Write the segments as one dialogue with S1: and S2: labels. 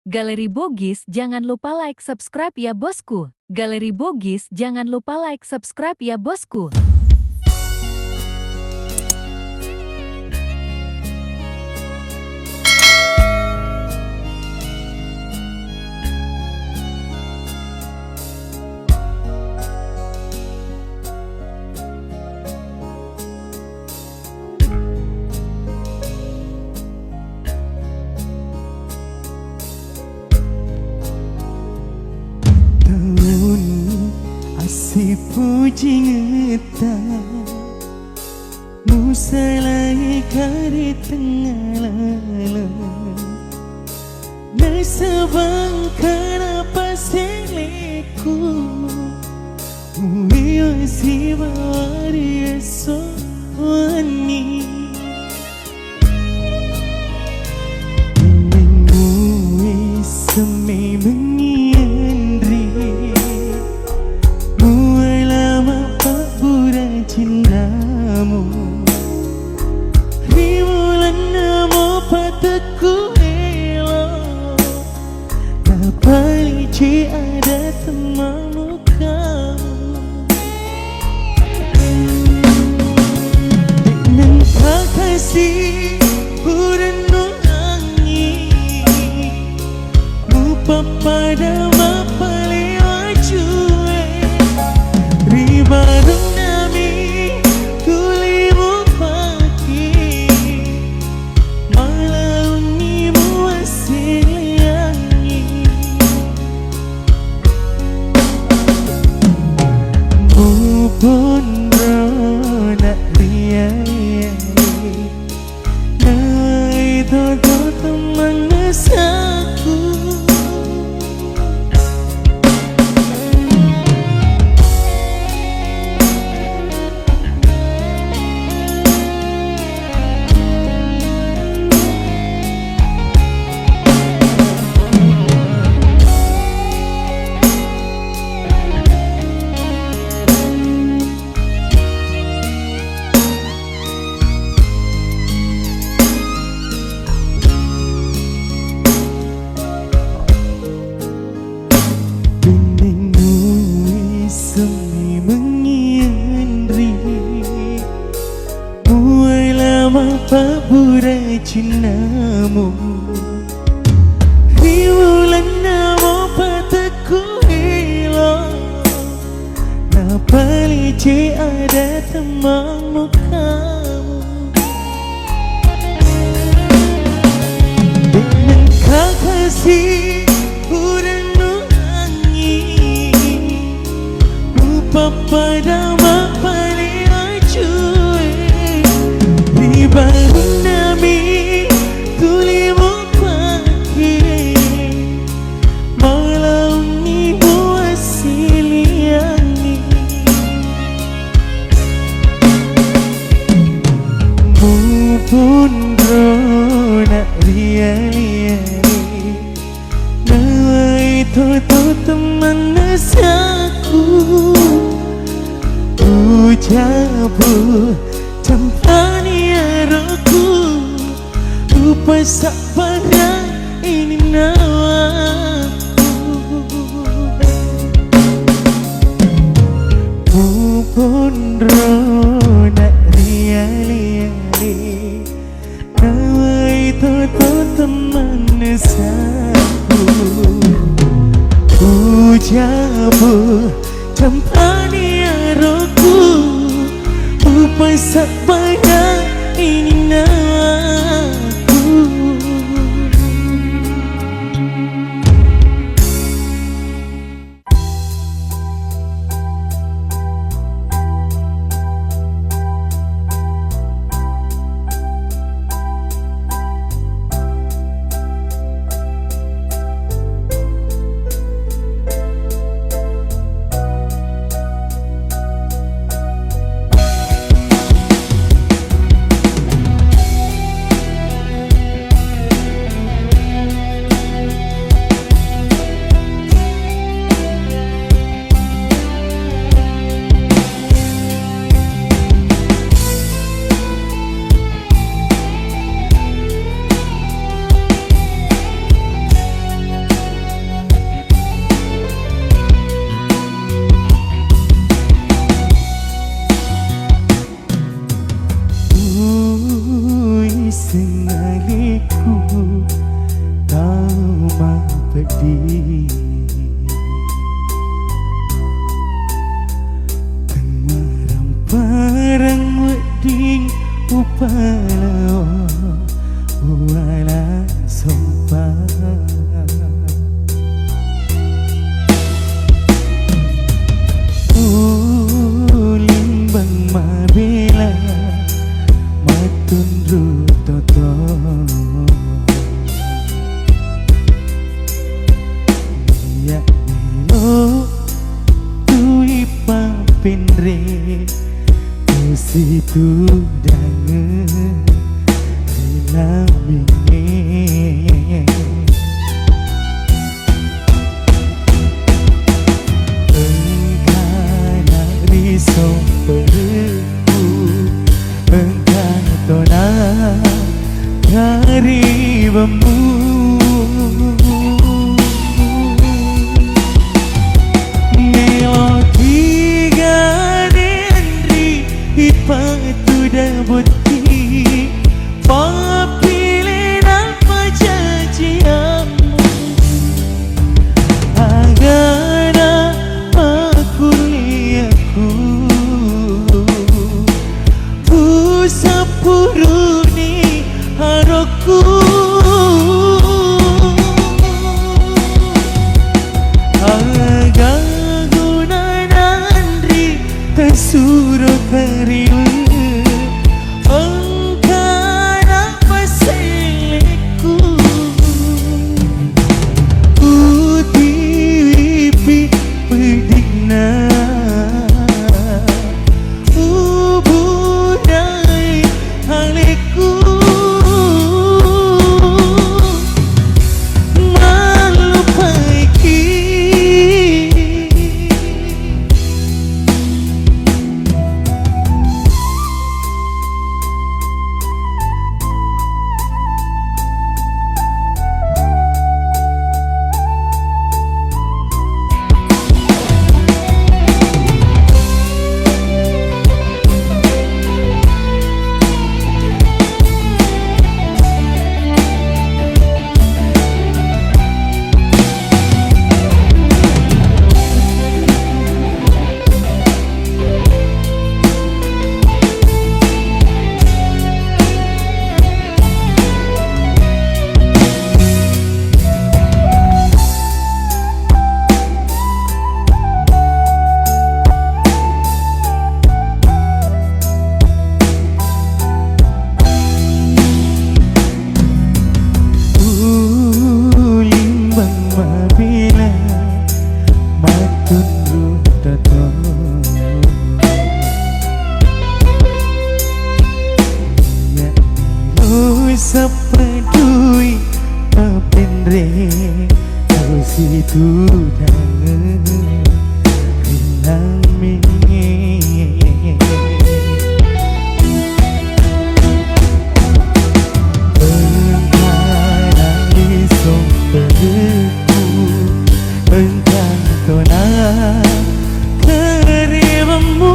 S1: Galeri Bogis jangan lupa like subscribe ya bosku. Galeri Bogis jangan lupa like subscribe ya bosku.
S2: Si puji ngeta musalai kari tengah lala nasabang kenapa seleku muio si bawari eswani mengui semai mengiandri cintamu ribulan nama pataku elok tak palici ada temanmu kamu dengan kasih burenung angin lupa pada mapale wajue ribarung Pondro nak riai Nawai todo teman nasaku Semi mengiandri mulai lama pabura cintamu ribulan nama pataku elok napa licik ada temanmu kamu dengan kasih pada mapali ajue di baru nami tulimu pagi malam ni buasiliani mupun nak riali nawai toto teman nasaku Ujabu campani aroku Lupa pada ini nawaku Mupondro nak riali Nawai toto teman nasaku Ujabu campani aroku lupa pada ini nawaku pedih Tengwaram parang weding upala wala sopan limbang mabela matundru toto ya melo tui papinre situ dange lamine engkana riso perku engkana tona dari bambu melodi ganendri ipatu dabuti papile apa janjianmu agana aku liaku pusapuruni haroku agaguna nandri tesuro kariu Sapedui papinre kau situ dange rinami engkana iso perku engkana tona kerimamu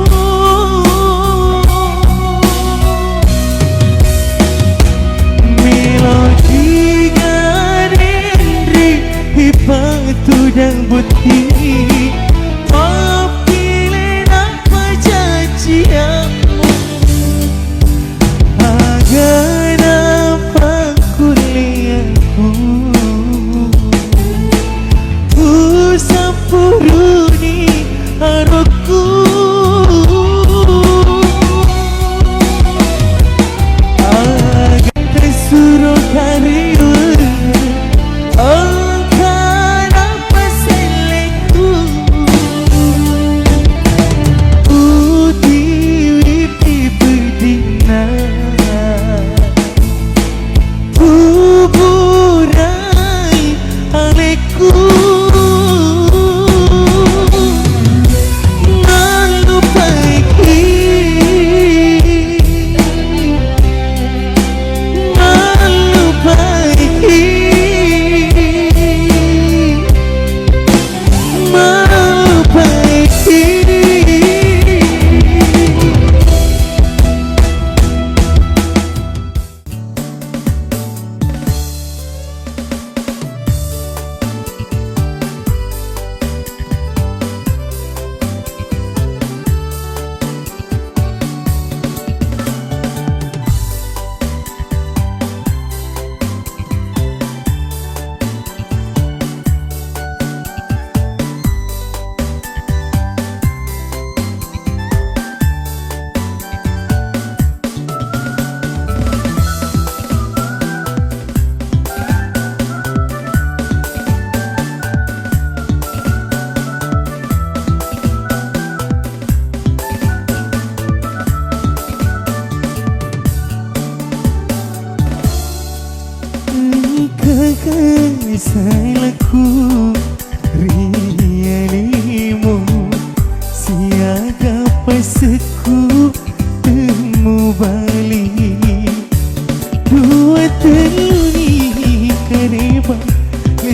S2: Ipatu dan bukti papile apa janjianmu agar apa kuliahku usapuruni haroku agar tersuruh kariu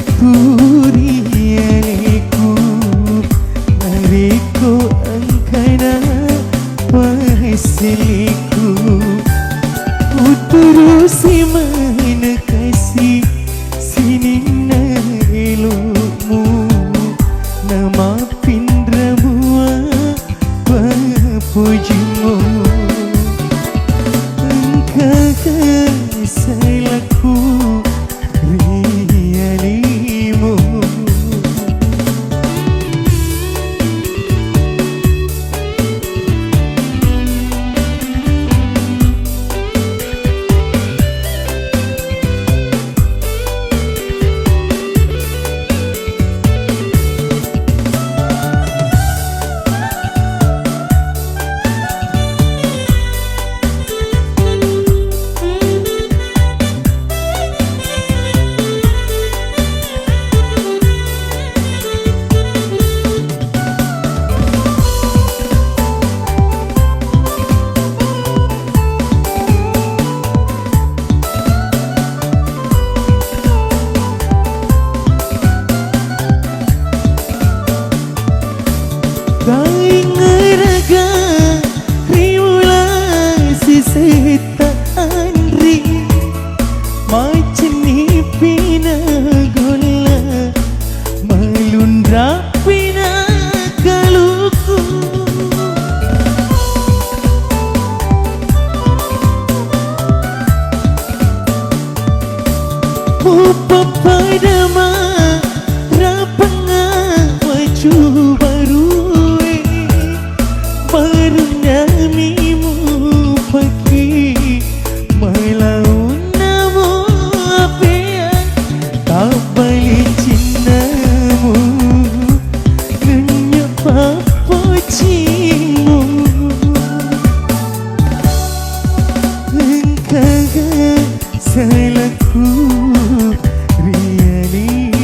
S2: Turialeku Nariko angkana Pasiliku Uturusi mana kasih Sinina elokmu Nama pindramu Papujimu Engkau kasalaku Rialimu Kain ngeraga riula sisita andri macam ni pina gola melundra pina kaluku Upa padama rapanga waju baru Namimu pagi Malau namu apia Tak balik cinamu Nanya papujimu Engkau salahku Rialimu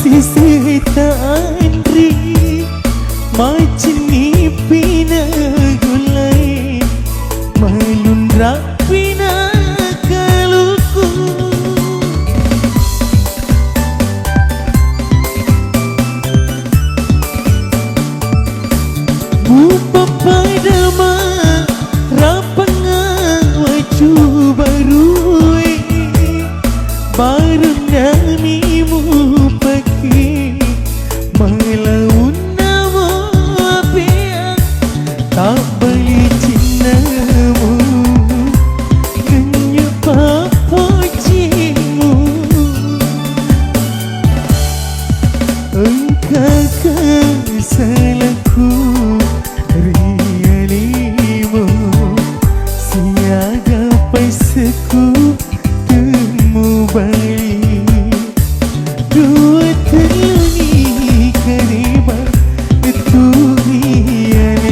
S2: Sisita andri macam ni pina gulai melundra pina kaluku Bupa padama rapanga waju baru Baru namimu pagi Malau nama apia Tak balik cinamu Nanya papujimu Engkau salahku Rialimu Siaga paisaku Temu balik Dua teluni kariba Turialeku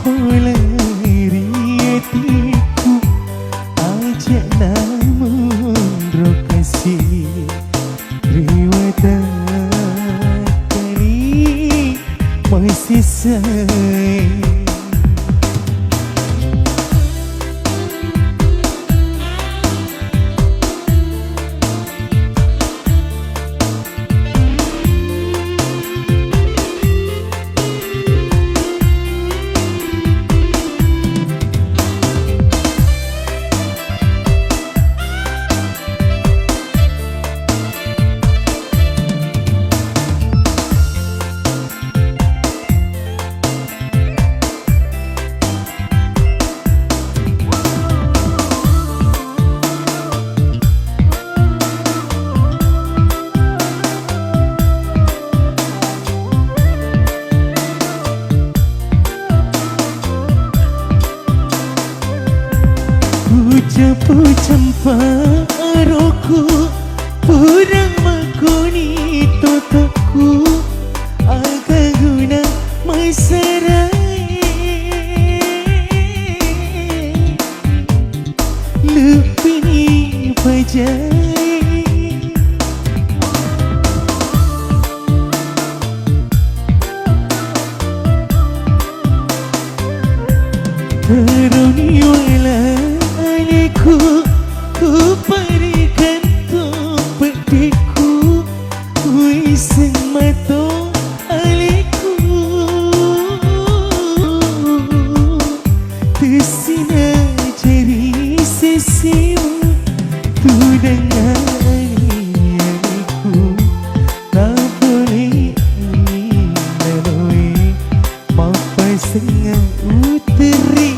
S2: mulai hatiku ajak namun rokasi riwayat kali masih sayang. Puja-puja paroku purang makoni totoku agak guna masarai lupini pajai teruni walah ku berikan topetiku wising mato aliku tersina jari sesimu tu dengani aliku tak boleh melalui mampai sengah uteri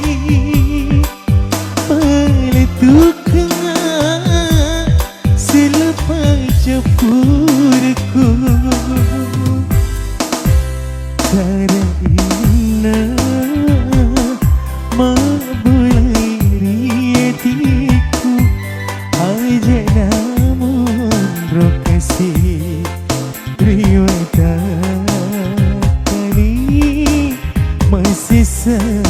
S2: cepurku cara ina mabulai hatiku ajak namun rokasi riwayat kali masih sayang.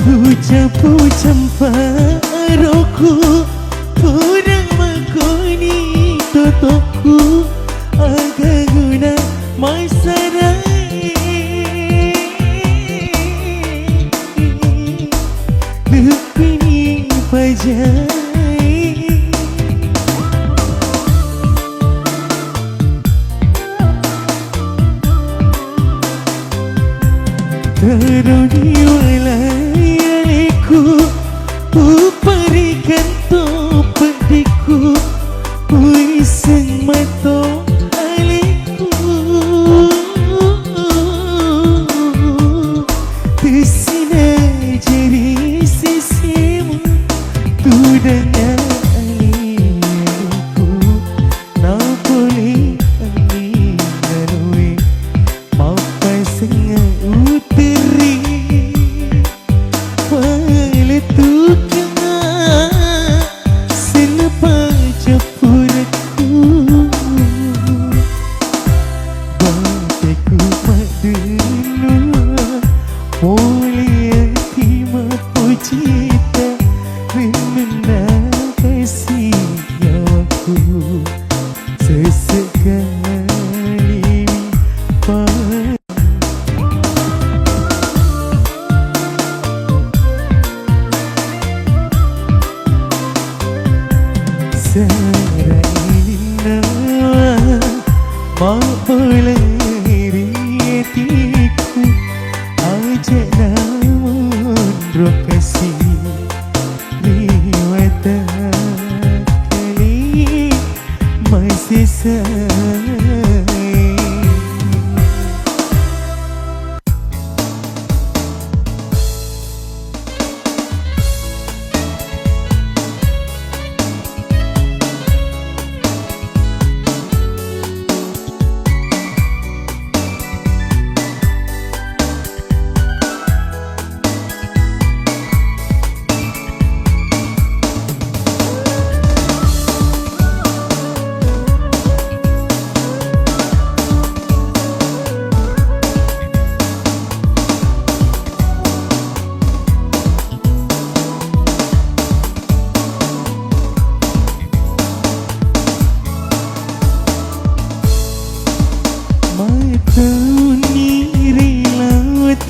S2: Puja-puja paroku purang makoni totoku agak guna masarai lupini pajai teruni walah ku berikan topetiku wising mato aliku tersina jari sisimu tu dengan aliku nak boleh melalui mampai sengah uteri Serai nama mau boleh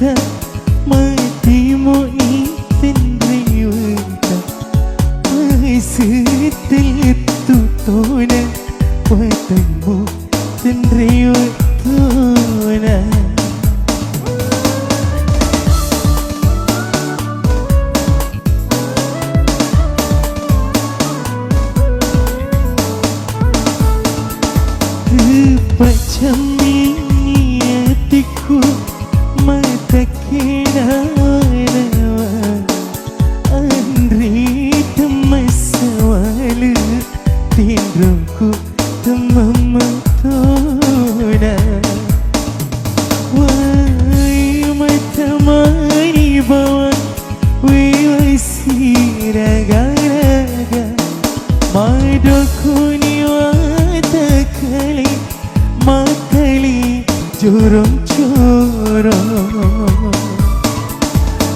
S2: wata matimu itindri wata Sitil itu tuna watamu tindri watuna Macam ini hatiku mata kira nawa Andri temas walu tindrumku temamatona Wai mata mani bawa Wai siraga-raga Madoku ni wata kali Makali jorong-jorong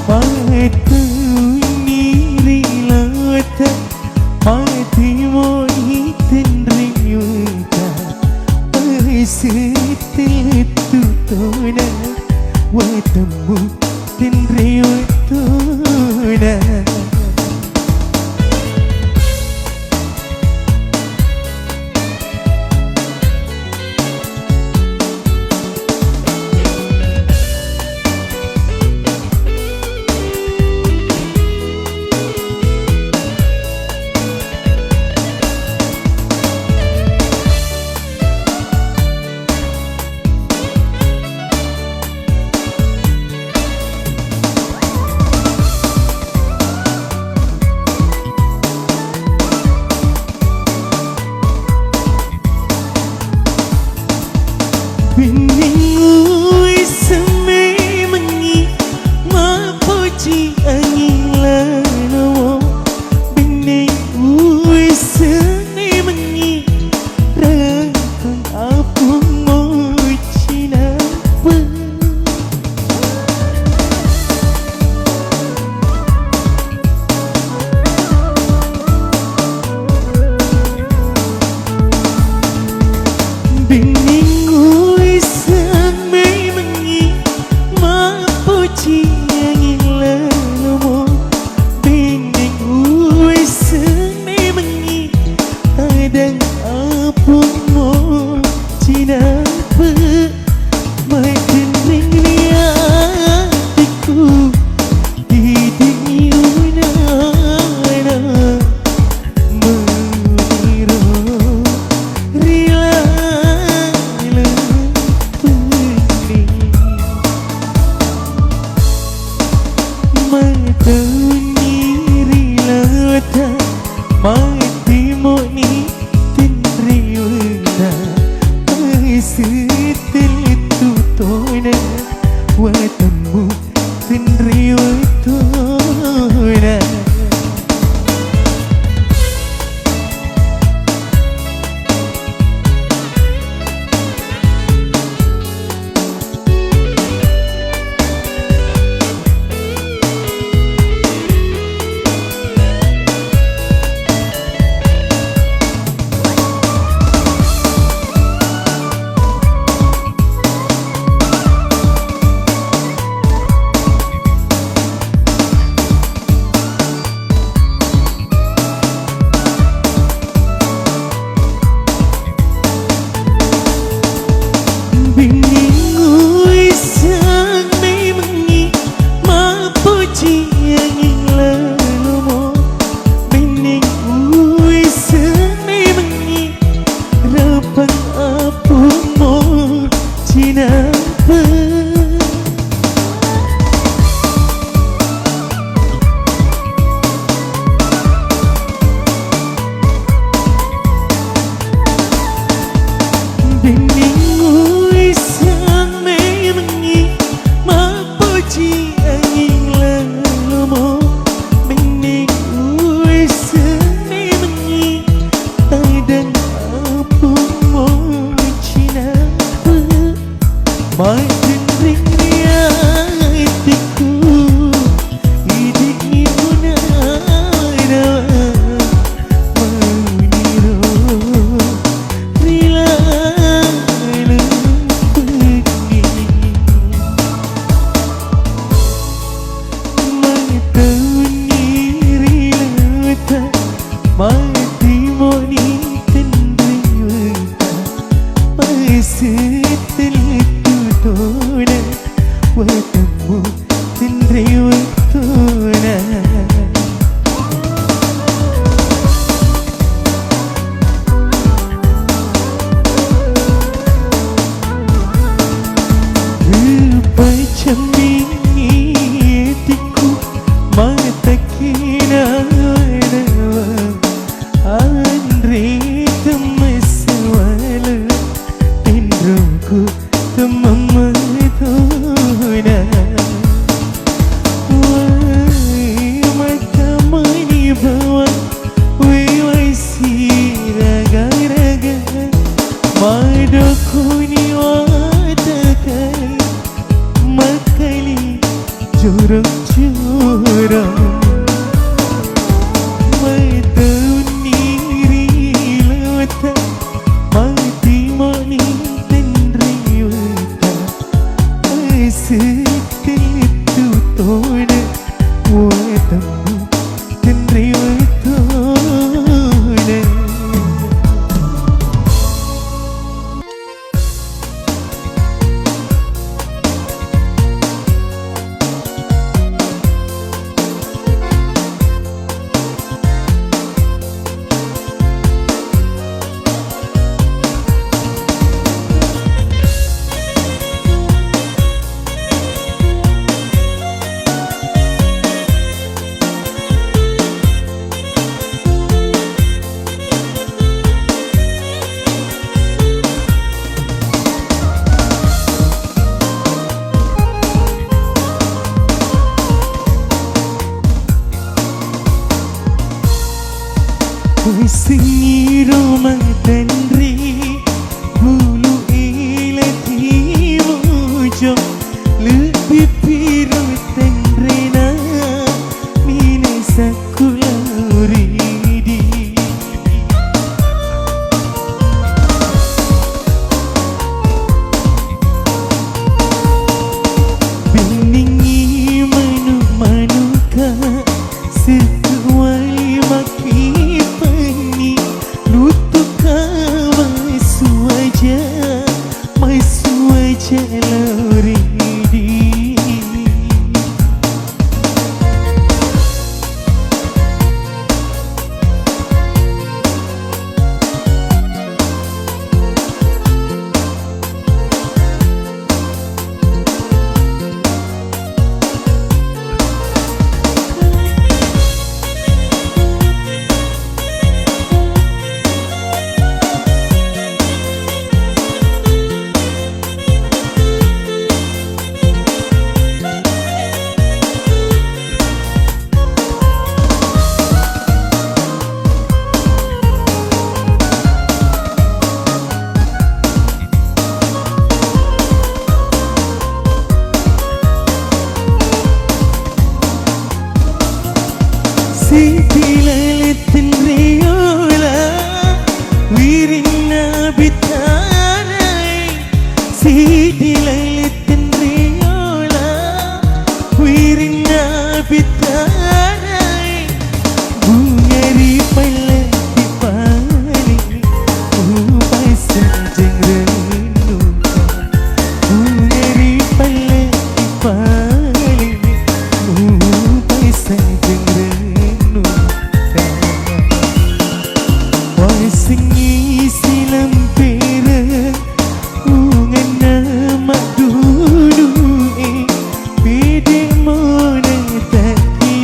S2: Mata niri lata Mati mo itindri yuta Sitil itu tuna Watamu tindri watuna Biningu semai mengi mapuji angin lalu Biningu semai mengi rangkang apung moci napa Biningu dan apung mo cinapa makin hatiku didiuna meniru rila lepuni mata niri lata mati mo ni Sitil itu tuna watamu tindri watuna Watemu tindri waktuna Rupacam bingitiku mata kina wadawa Andre temaswala tindruku temamatuna Wai mata mani bawa Wai siraga-raga Madaku ni watakan Makali jorok-jorok Mata uniri lewata Mati mani tendri wata Asitilitu tona Watamu tendri watona Sunyi rumah tendri Bulu ilati mujung Lebih biru tendrena Minesa kularidi Beningi manu-manuka Setuali maki Masu aja loridi Sitilalatin riola Wirina bitaray Sitilalatin riola Wirina bitaray Bunga ripala di balik Upay sadyang renuka Bunga ripala di balik Upay sadyang renuka Wasingi silam pera Ungan nama dulu Bede mona taki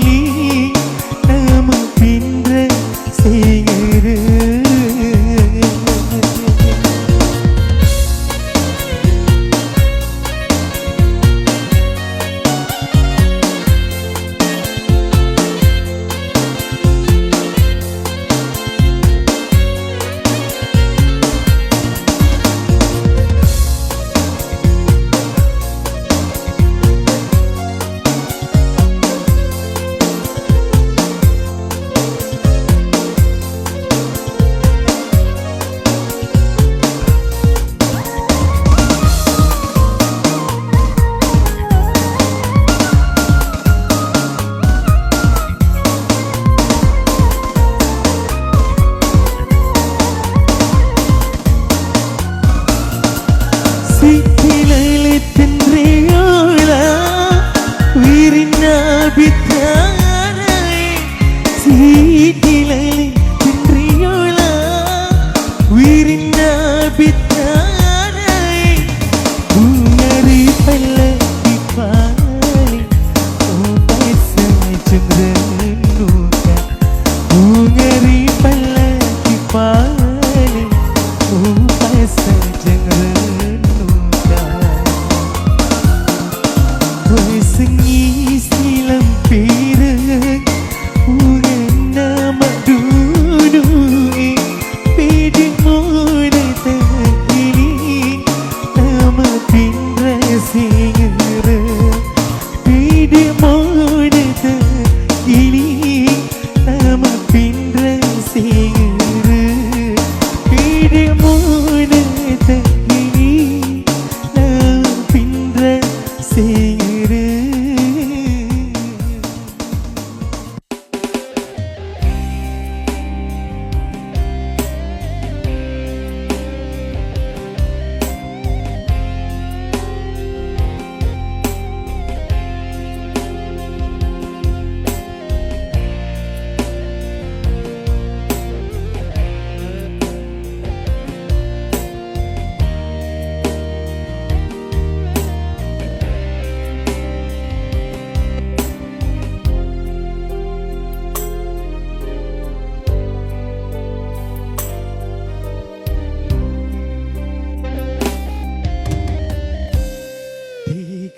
S2: sing ada.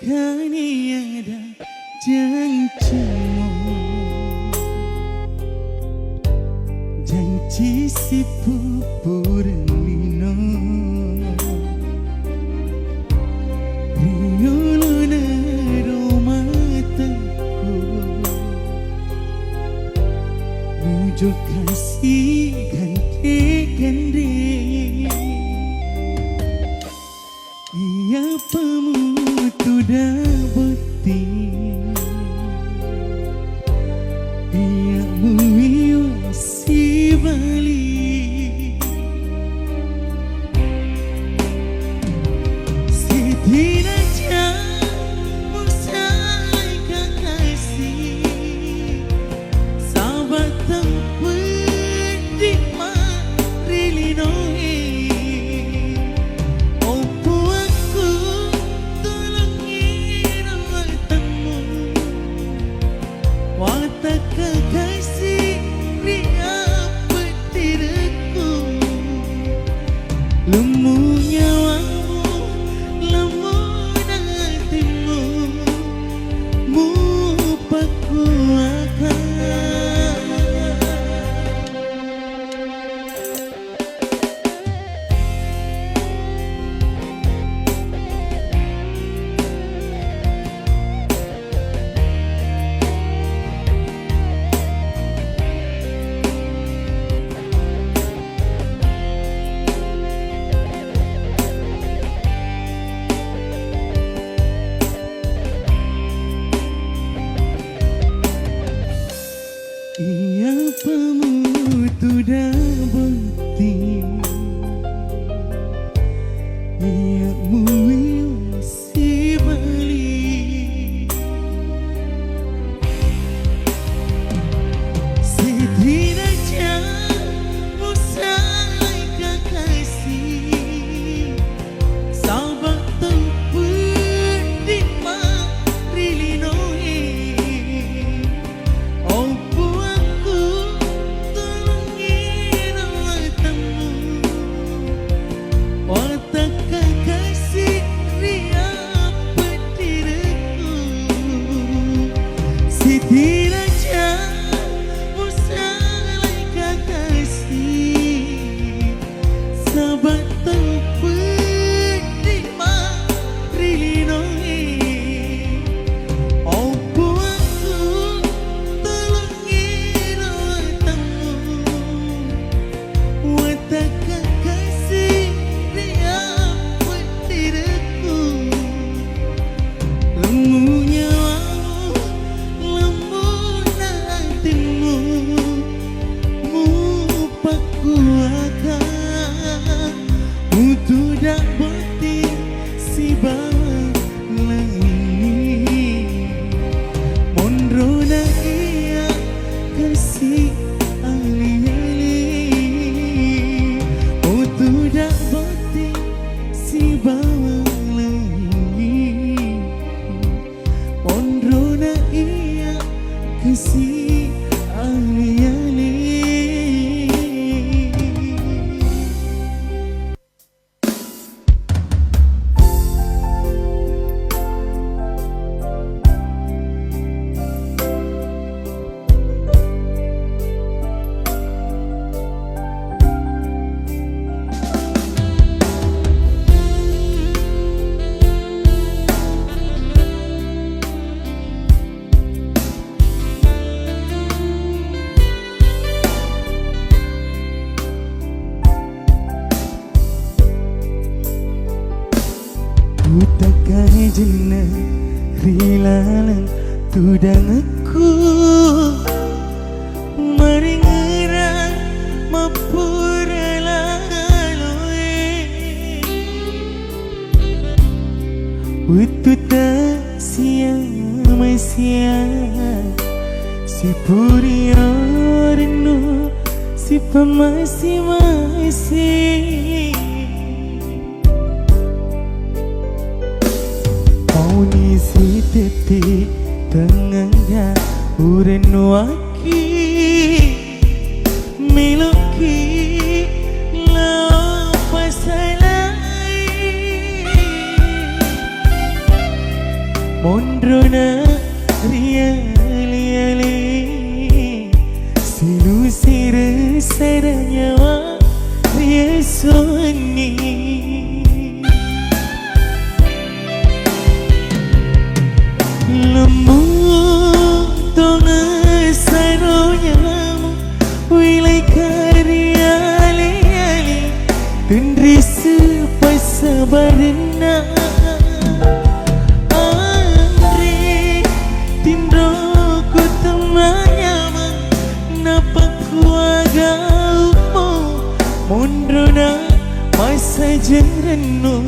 S2: Tiada janjimu, janji si pupur lino, riuluna mataku, mujuk kasih gande-gande. Ia pemutu daboti, ia muiwasi balik. Setidaknya usai kekasih, sahabat tempat di marilinoe. Opo aku tolongin matamu, tudang aku maringeran mapura lalui ututa siang siang si puriarno si pamasi-masi Pauni si tete tengahnya ureno aki miloki lao pasalai mondrona riali silu sire sedanyawa riesoni lemu tonga saronyamu wilai kariali tendrisu pasabarna Andri tindro ku temanya napak kuagaumu mondrona masa jerenu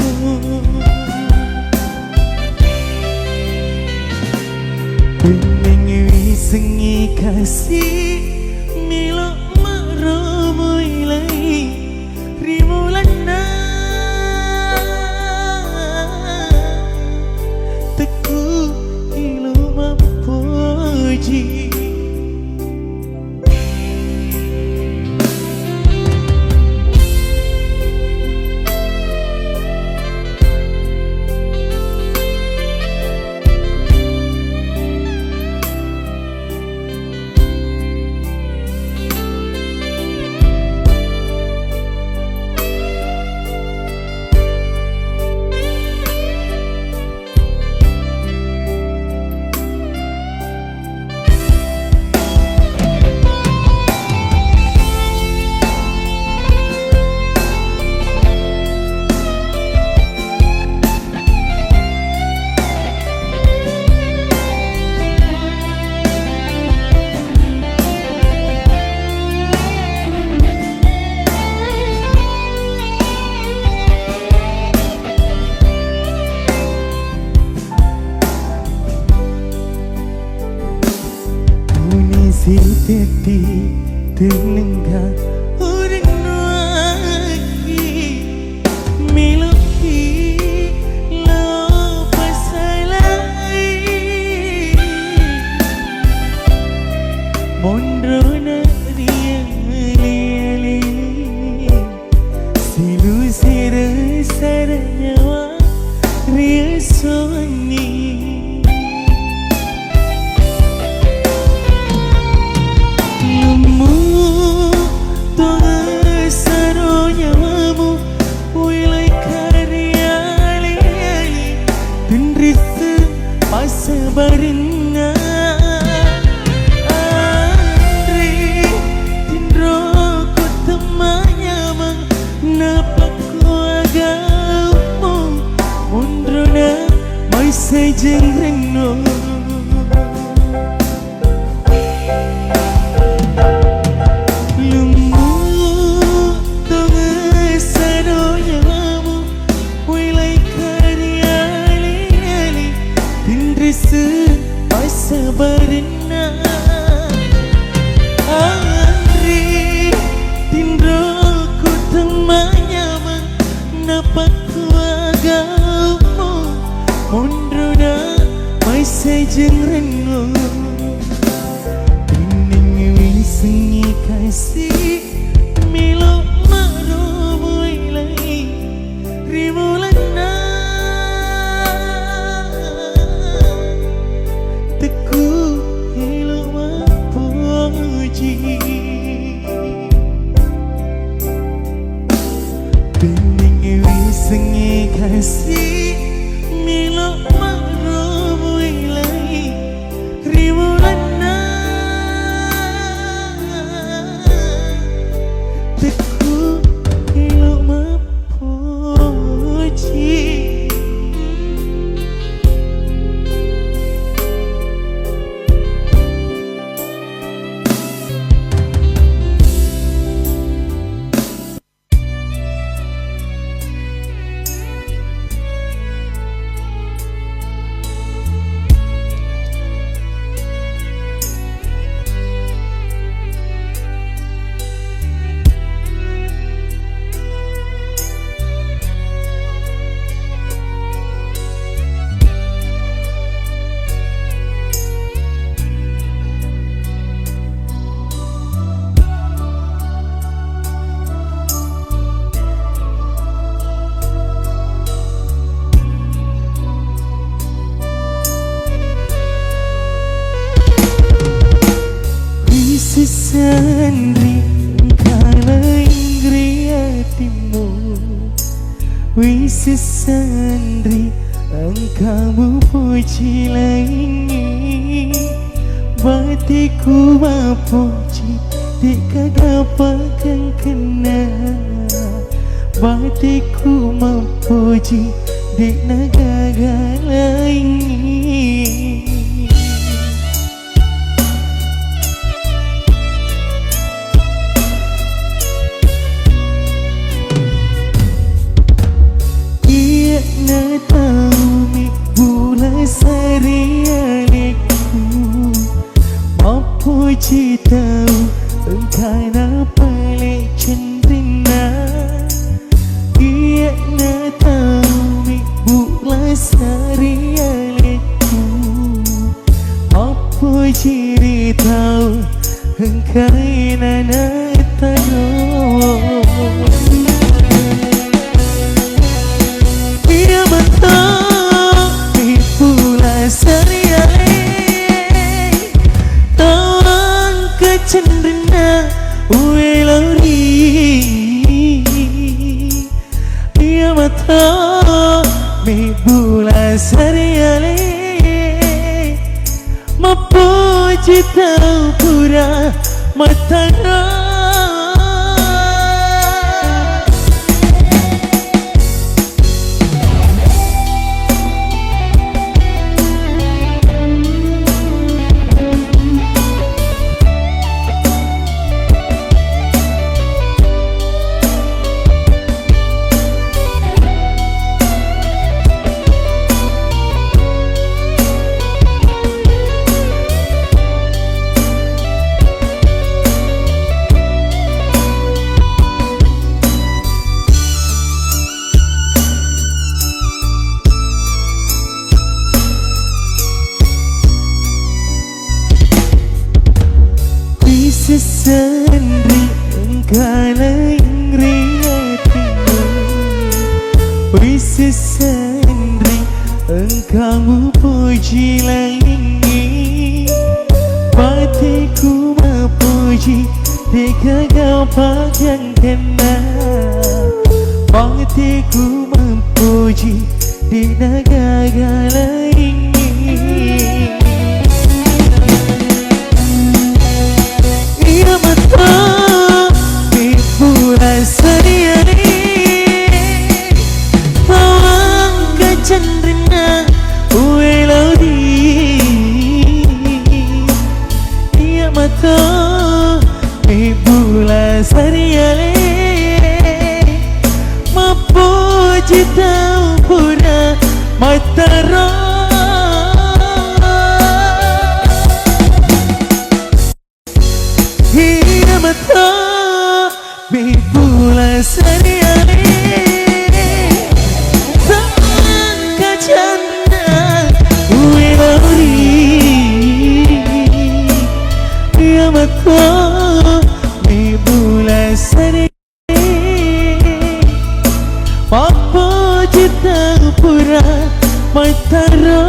S2: Peningwi sengi kasih milo maromo ilai rimulana teku ilo mapoji si teti tenengga urino aki miloki lao pasalai mondrona riali silu sire saranyawa riesoni Sabarina Andri tindro ku temanya napak kuagaumu mondrona mai sejengreno lumu tonga saronyamu wilai kariali tindrisu pasabarna Andri tindro ku temanya napak kuagaumu mondrona mai sejengreno peningwi sengi kasih milo maromo ilai rimulana teku ilo mapoji peningwi sengi kasih milo maromo ilai rimulana sendiri kala ingriyatimu Wisi sendiri engkau puji lagi Batiku mapuji di kagapakan kena Batiku mapuji di nagaga lagi Puji tahu engkau na pelik cendrina Ia na tahu mi bulan sarialeku Puji ri tahu engkau na tahu Ia betul mi bulan sarialeku Cendrina welori Ia mata mi bulan sariale Mapuji tau pura matana Sendiri kala ingriyatimu Wisi sendiri engkau puji lagi Batiku mapuji di kagapakan kena Batiku mapuji di nagaga lagi Cendrina welodi Ia mata mi bulan sariale Mapuji tau pura matara Ia mata mi bulan sariale Mata mi bulan sari Papa cita pura matara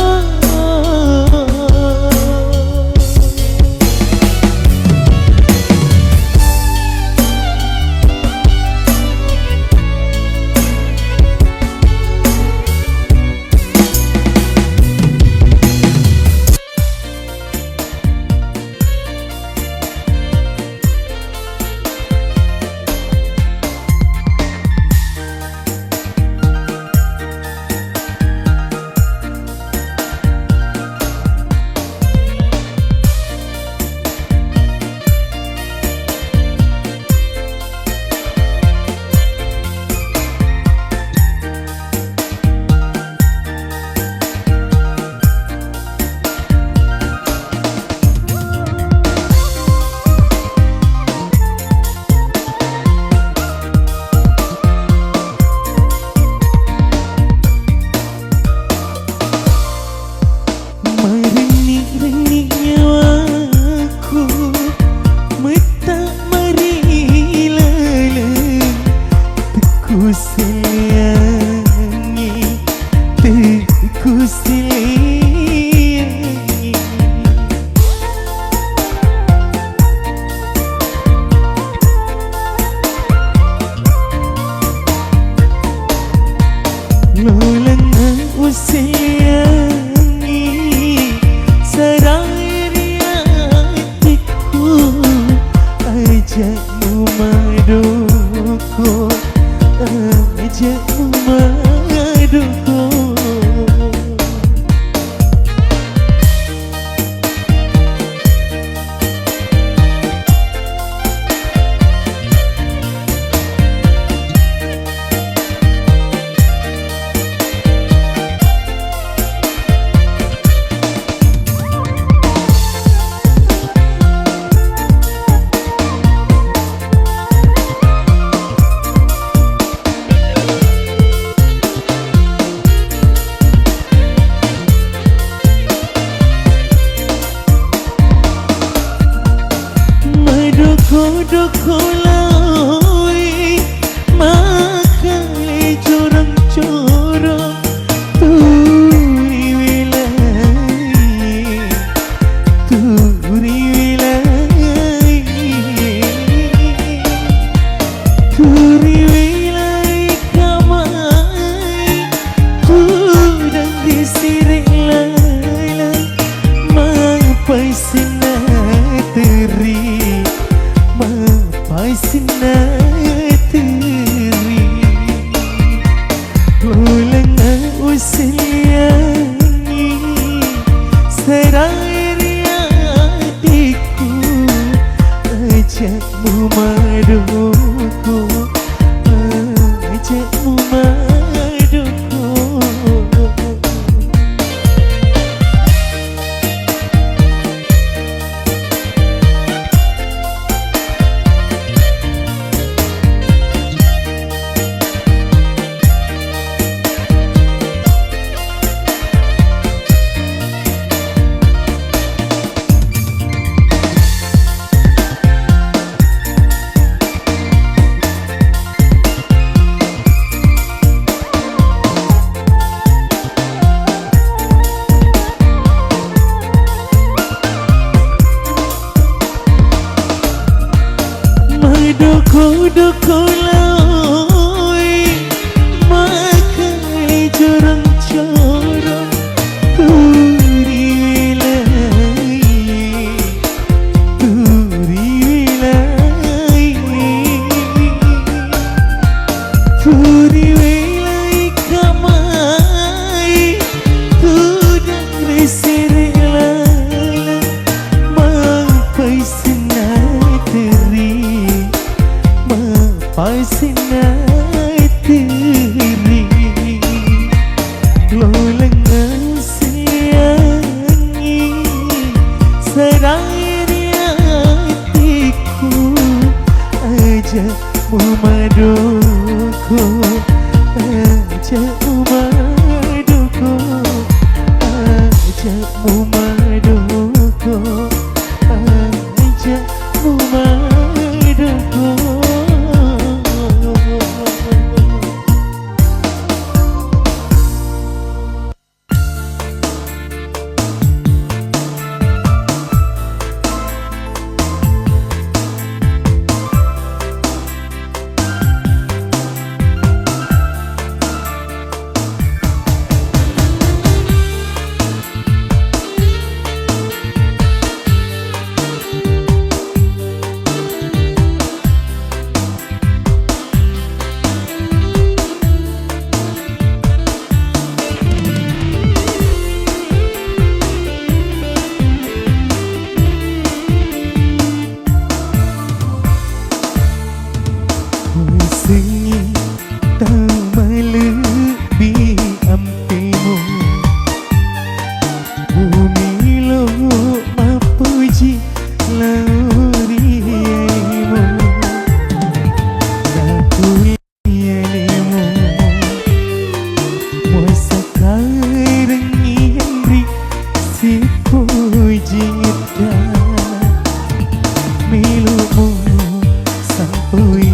S2: dukulai makai corong-corong turi wilai turi wilai kamai kudang disirik lalai mapai sinateri mapai sinateri ulang usiani serai hatiku ajakmu maduku ajakmu maduku. Dukulai makai corong-corong turi wilai kamai tudang risiri lala mapai sinateri mapai sinateri lolang siangi serai hatiku ajakmu maduku ajakmu maduku ajakmu maduku ajakmu maduku. Sengi tak melebihi ampimu bumi lo mapuji lauriaimu dakulianimu muasakai rengi hendri si puji ngita milumu sampui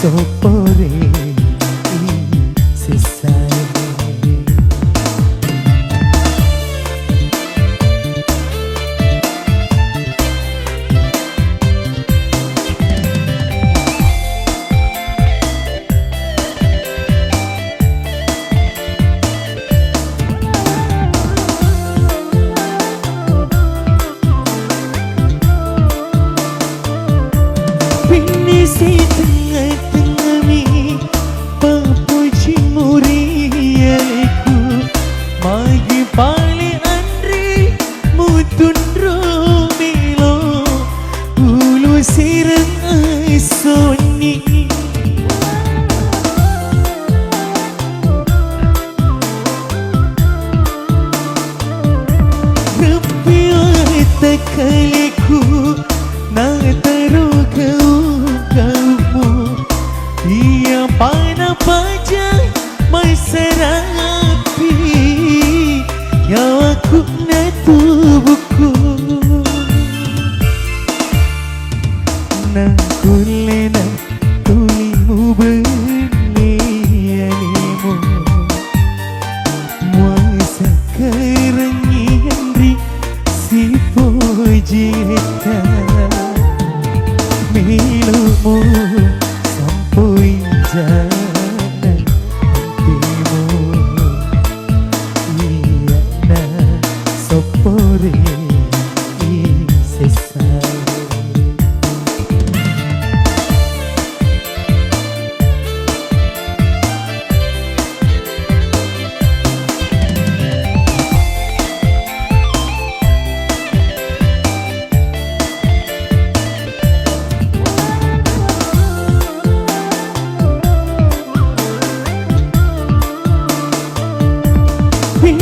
S2: sopore sesai pinisi tengah-tengah mi papuji muriaiku magi pali andri mutun romilo ulu sireng aisoni Rupiah tekaliku na taruh kau ia pana pajak masyarakat nyawaku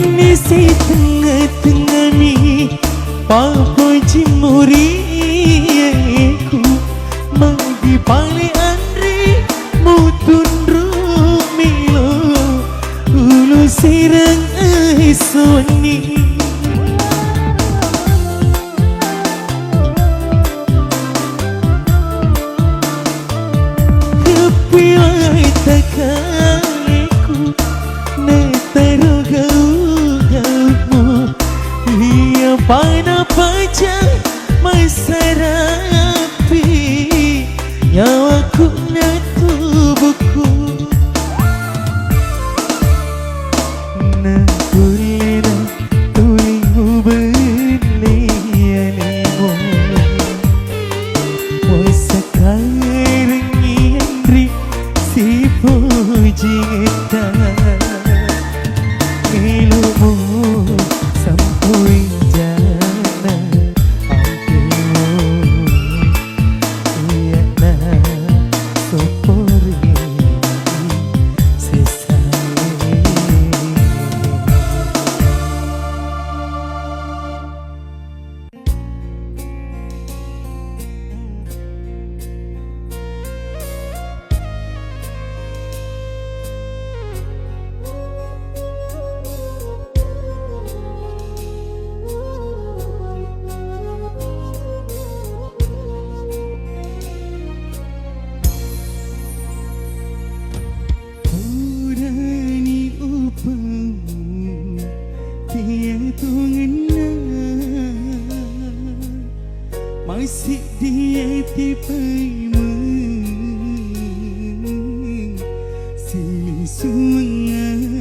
S2: bini si tengah-tengah ni Papa jimuri ku Madi pale Andri Mutun rumilo Ulu sirang soni Kepiwai takaliku Netaro gau-gaumu Ia pada pajang masarapi Nyawaku na tubuhku Na tulina tulingu berlialimu Wasakarang iandri si pujita Ilumu sampai jana Ampimu iya na sopori sesali Purani upamu tiada ngenang Masih dia tipaimu Sili suangalimu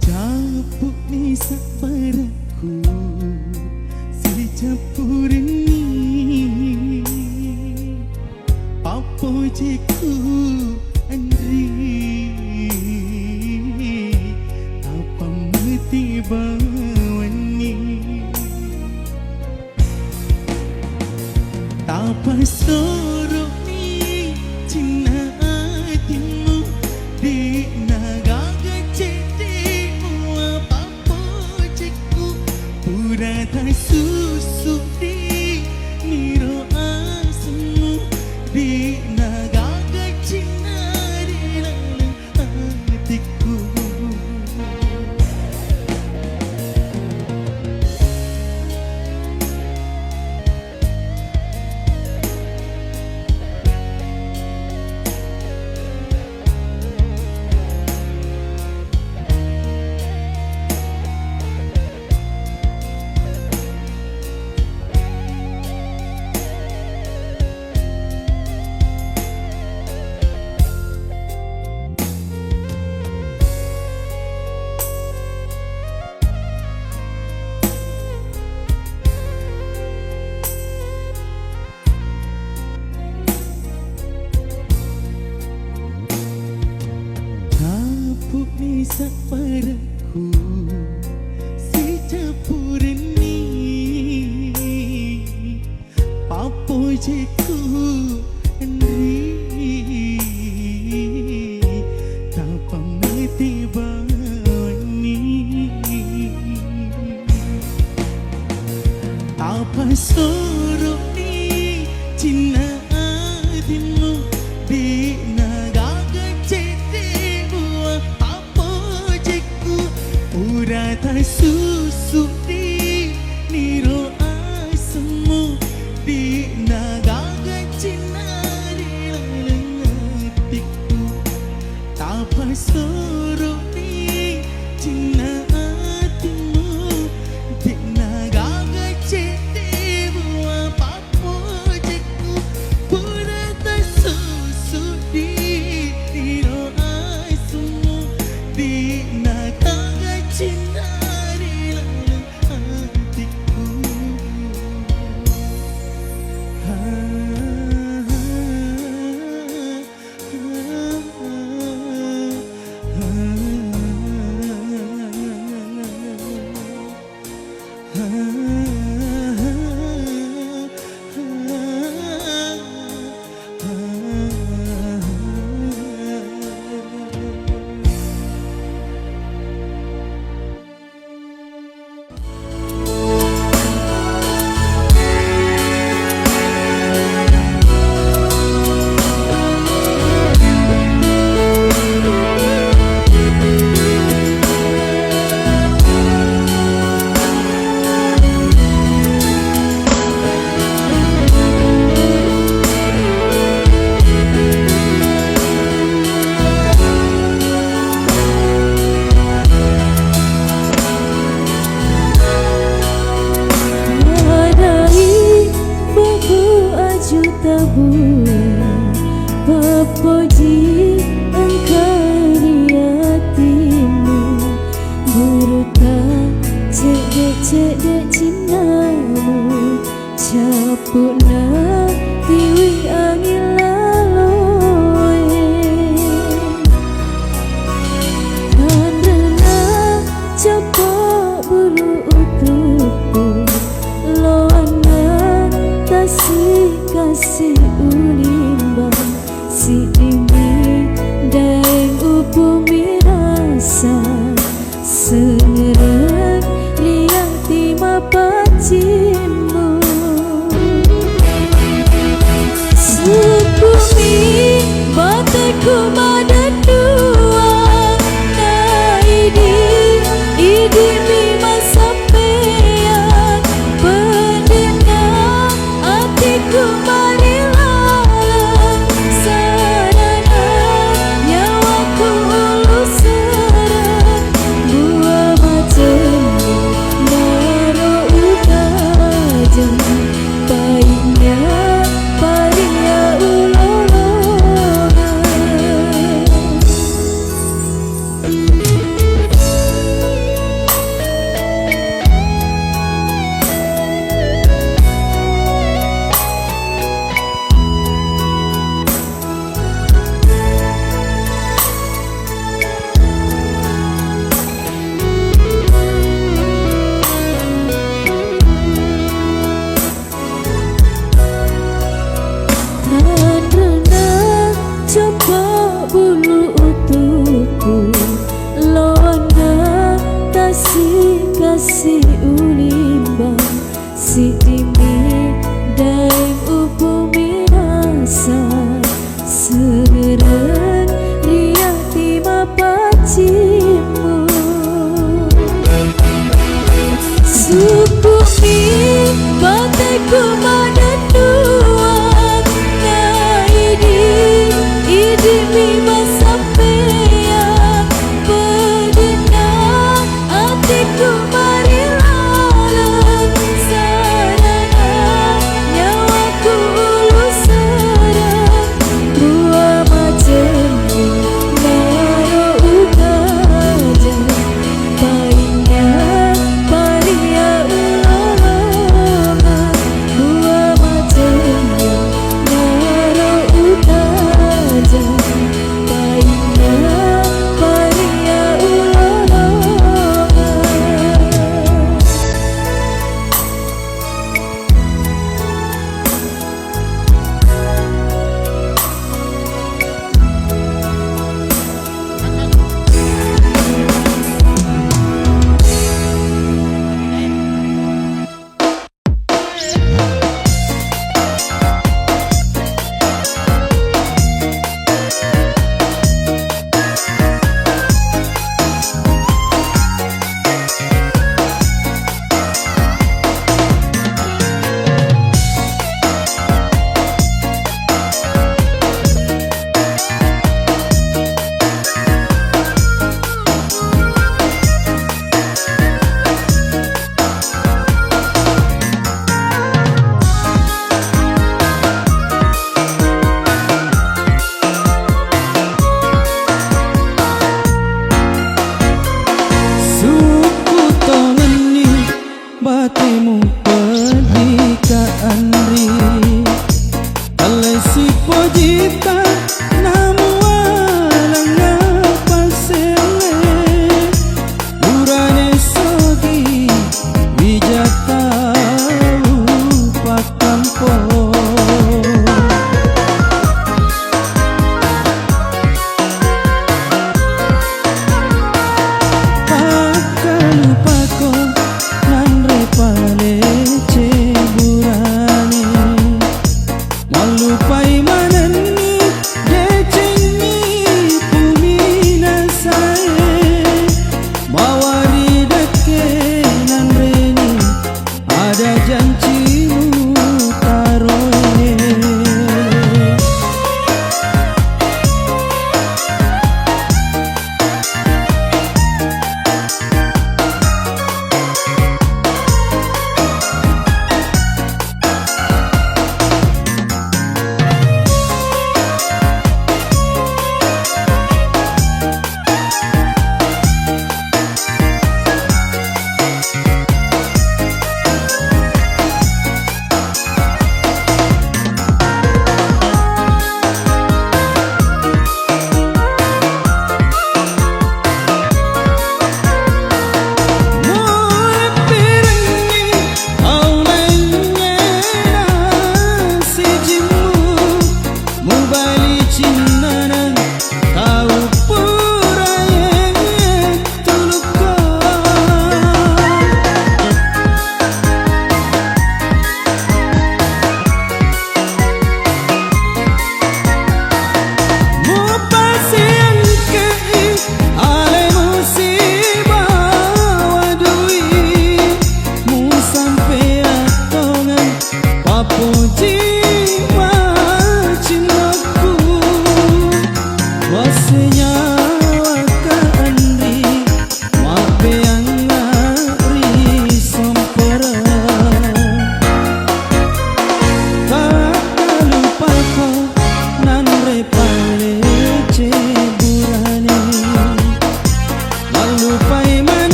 S2: Capuk ni sabaraku Si capur ni Papo jiku Andri Apa mati bawani Tapa sorok ni Cina hatimu Di nagaga cetimu Apa jiku Pura tak susu di Niro asmu Di nagaga Cina Di dalam hatiku Capuk ni sabaraku Si capur ni Papo jiku Andri Tapa mati bawani Tapa sorok ni Cina hatimu Di nagaga cetimu Apa jiku Pura tak susu di Niro asmu Di nagaga Cina Di dalam hatiku Tapa sorok ni Cina hatimu Di nagaga cetimu Apa jiku Pura tak susu di Niro asmu Di nagaga Cina Di dalam hatiku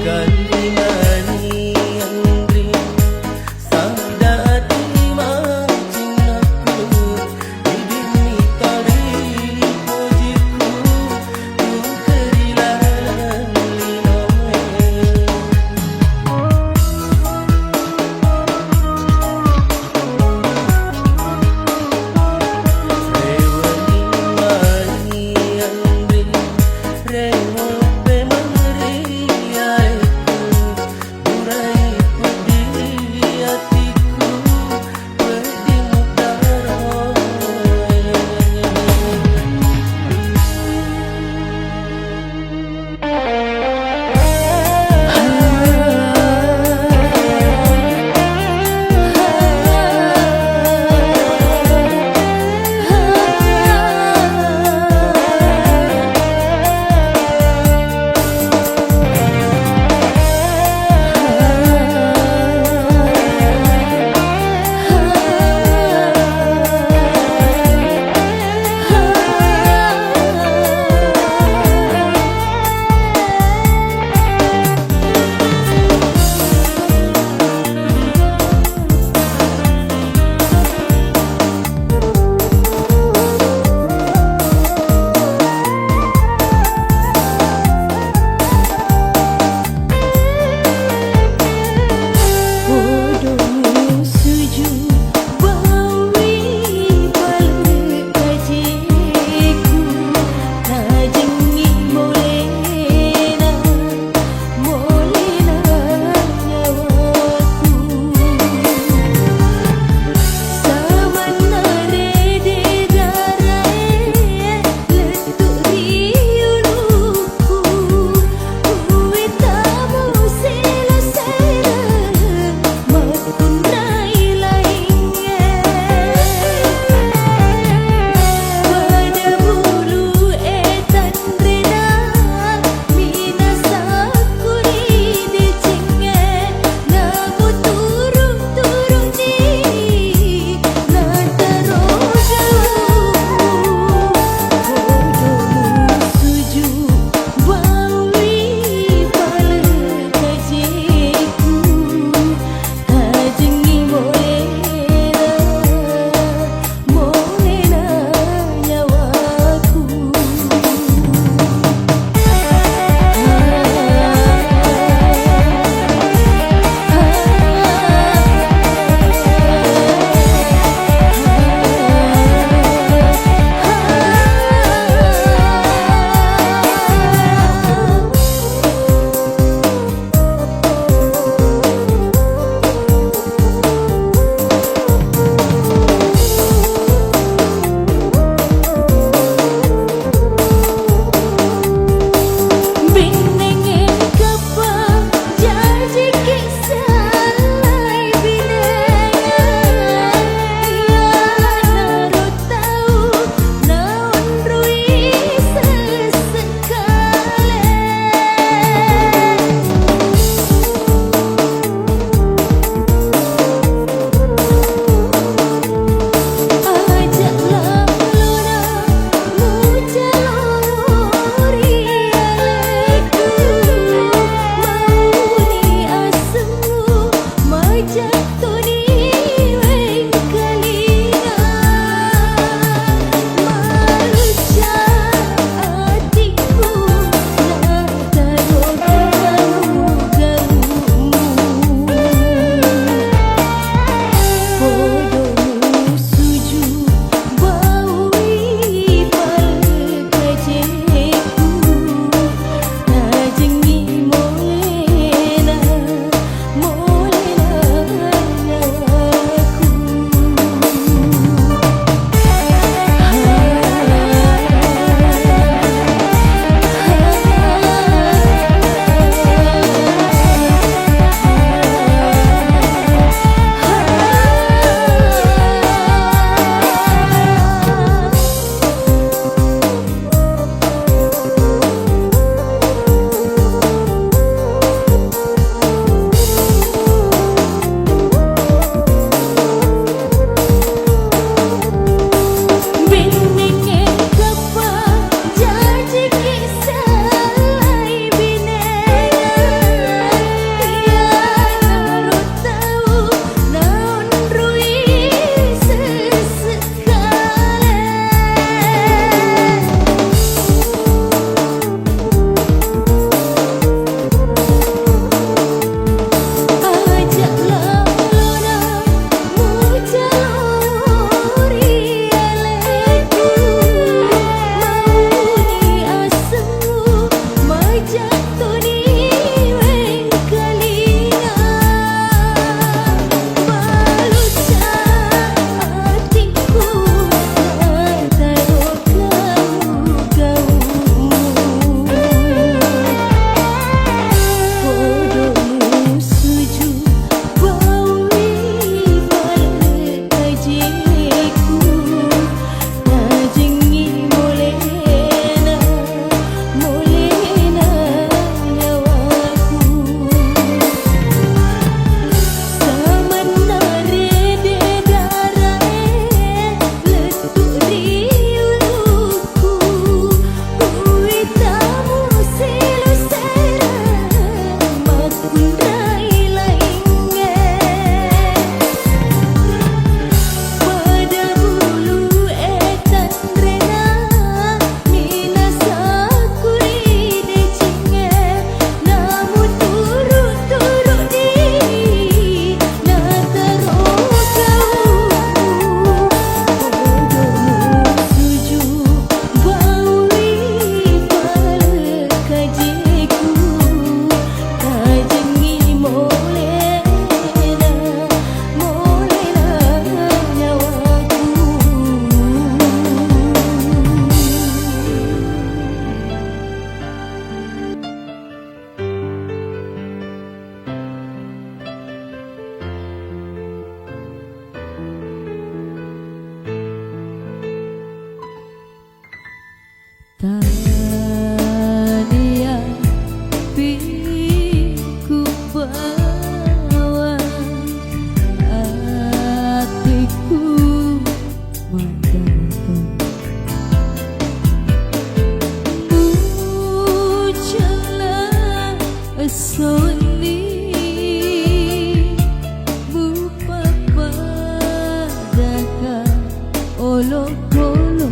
S3: Kalimani Andri Sadati Macinaku Idini tari Pojiku Kukerilan Linome Rewani Andri Rewo Pemangri Aeku
S1: Sony Bupapa Daka Olo-kolo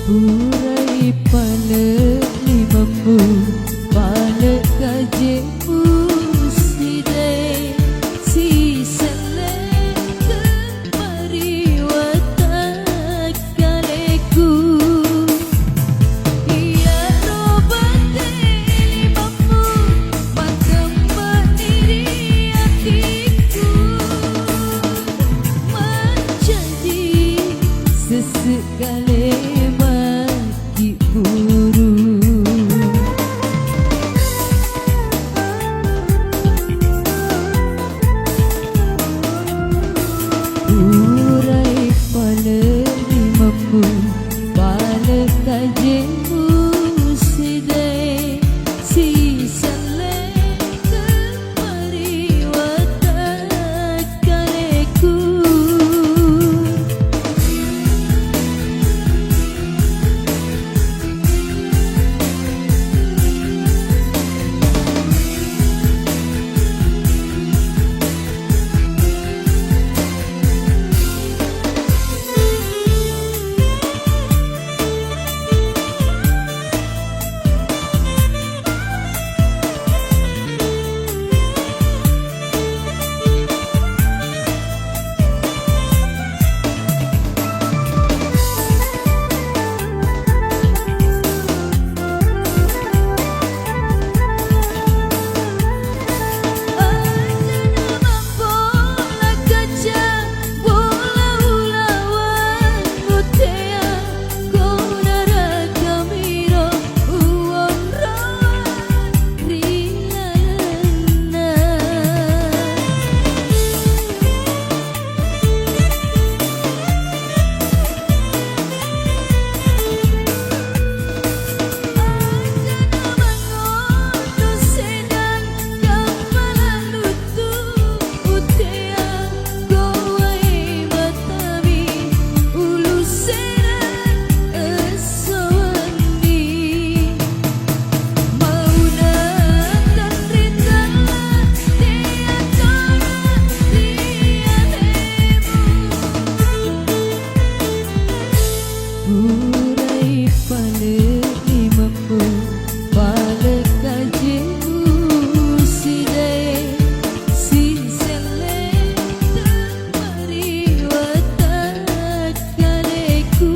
S1: Urai pala limamu pala kajemu sidai si selek kemari watak kaleku ia robate limamu matem diri hatiku menjadi sesekali urai pala limamu pala kajemu sidai si selek kemari watak kaleku urai pala limamu pala kajemu sidai si selek kemari watak kaleku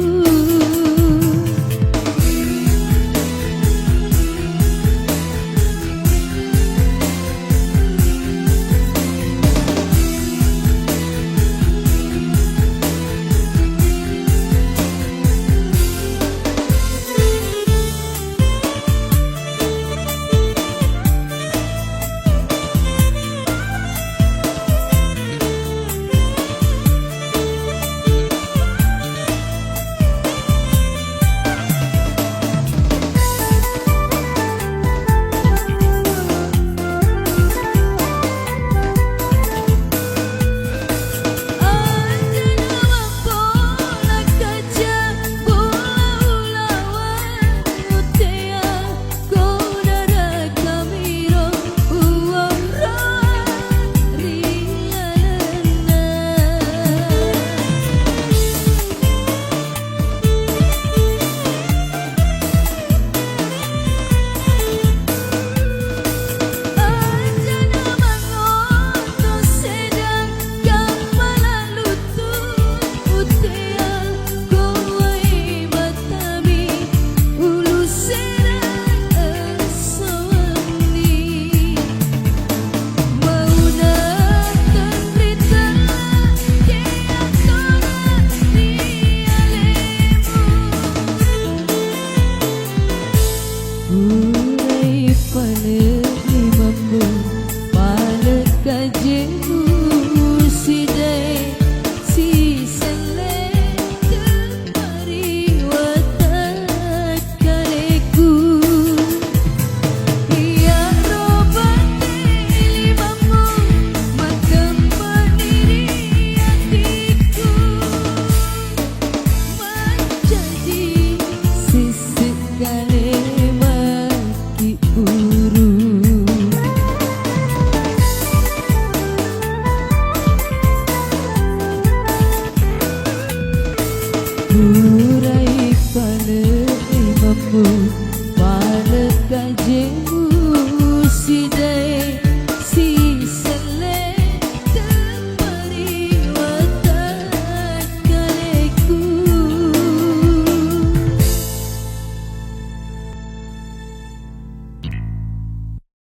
S2: cintaku